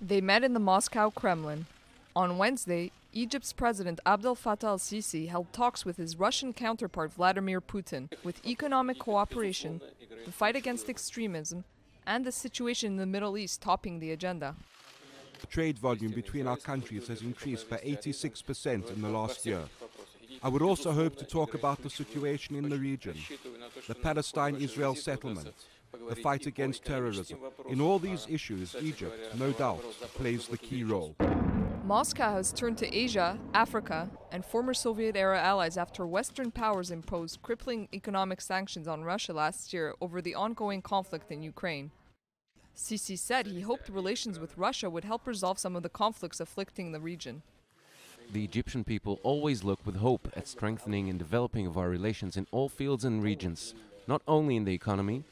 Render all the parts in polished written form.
They met in the Moscow Kremlin. On Wednesday, Egypt's President Abdel Fattah al-Sisi held talks with his Russian counterpart Vladimir Putin, with economic cooperation, the fight against extremism, and the situation in the Middle East topping the agenda. The trade volume between our countries has increased by 86% in the last year. I would also hope to talk about the situation in the region, the Palestine-Israel settlement, the fight against terrorism. In all these issues, Egypt, no doubt, plays the key role. Moscow has turned to Asia, Africa, and former Soviet-era allies after Western powers imposed crippling economic sanctions on Russia last year over the ongoing conflict in Ukraine. Sisi said he hoped relations with Russia would help resolve some of the conflicts afflicting the region. The Egyptian people always look with hope at strengthening and developing of our relations in all fields and regions, not only in the economy,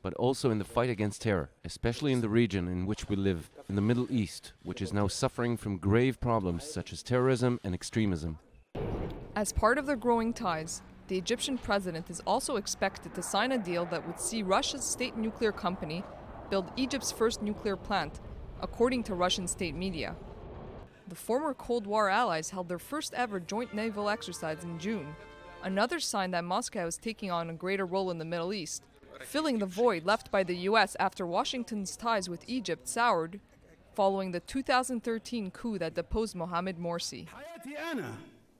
but also in the fight against terror, especially in the region in which we live, in the Middle East, which is now suffering from grave problems such as terrorism and extremism. As part of their growing ties, the Egyptian president is also expected to sign a deal that would see Russia's state nuclear company build Egypt's first nuclear plant, according to Russian state media. The former Cold War allies held their first ever joint naval exercise in June, another sign that Moscow is taking on a greater role in the Middle East, filling the void left by the U.S. after Washington's ties with Egypt soured following the 2013 coup that deposed Mohamed Morsi.